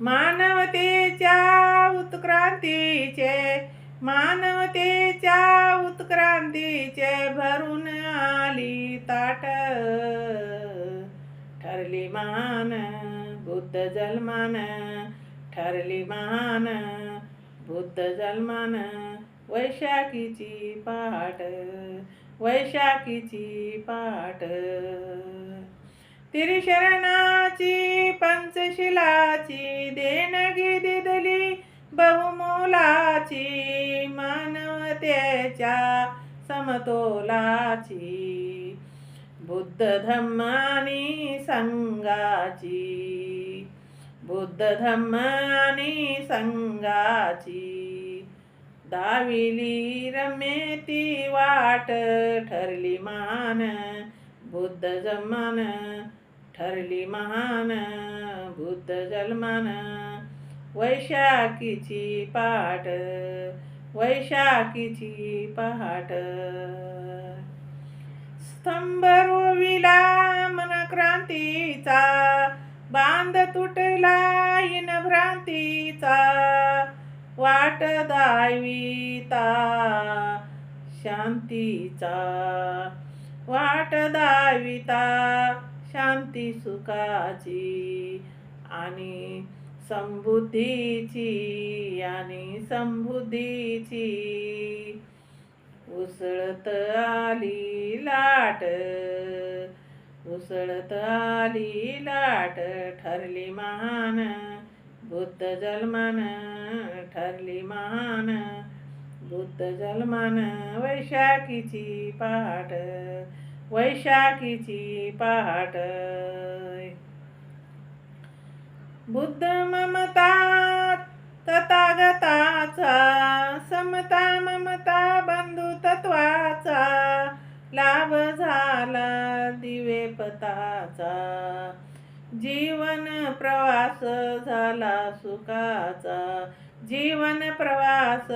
मानवतेच्या उत्क्रांतीचे मानवतेच्या उत्क्रांतीचे भरून आली ताट ठरली महान बुद्ध जन्मान ठरली महान बुद्ध जन्मान वैशाखीची पहाट वैशाखीची पहाट त्रिशरणाची पंचशिलाची देणगी दिली बहुमोलाची मानवतेच्या समतोलाची बुद्ध धम्म आणि संघाची बुद्ध धम्म आणि संघाची दाविली रमेती वाट ठरली महान बुद्ध जन्मान ठरली महान बुद्ध जन्मान वैशाखीची पहाट वैशाखीची पहाट स्तंभ रोविला मन क्रांतीचा बांध तुटला इन भ्रांतीचा वाट दाविता शांतीचा वाट दाविता शांती सुखाची आणि समृद्धीची उसळत आली लाट उसळत आली लाट ठरली महान बुद्ध जन्मान ठरली महान बुद्ध जन्मान वैशाखीची पहाट वैशाखीची पहाट बुद्ध ममता तथागताचा समता ममता बंधुतत्वाचा लाभ झाला दिवेपताचा जीवन प्रवास झाला सुखाचा जीवन प्रवास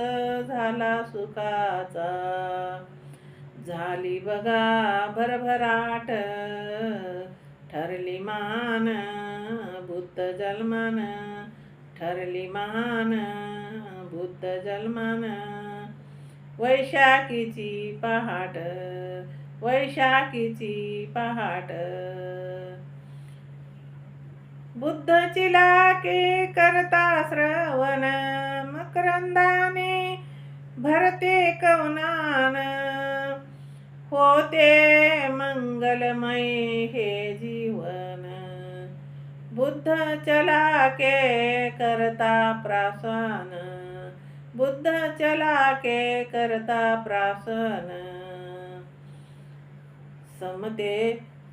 झाला सुखाचा झाली बघा भरभराट ठरली महान बुद्ध जन्मान ठरली महान बुद्ध जन्मान वैशाखीची पहाट वैशाखीची पहाट बुद्ध चिलाके करता श्रवण मकरंदाने भरते कवनान होते मंगलमय हे जीवन बुद्ध चलाके करता प्रासन बुद्ध चलाके करता प्रासन समते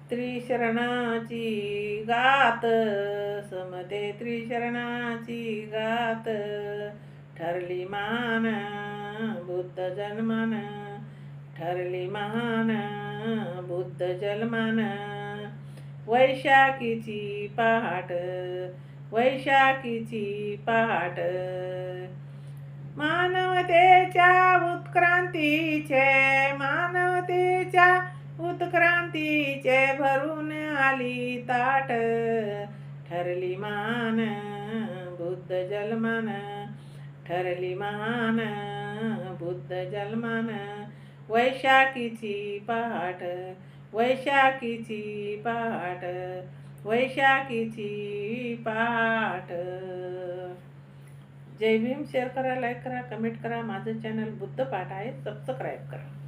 त्रिशरणाची गात समते त्रिशरणाची गात ठरली महान बुद्ध जन्मान ठरली महान बुद्ध जन्मान वैशाखीची पहाट वैशाखीची पहाट मानवतेच्या उत्क्रांतीचे भरून आली ताट ठरली महान बुद्ध जन्मान ठरली महान बुद्ध जन्मान वैशाखीची पहाट वैशाखीची पहाट वैशाखीची पहाट जय भीम. शेअर करा, लाईक करा, कमेंट करा. माझं चॅनल बुद्ध पाठ आहे, सबस्क्राईब करा.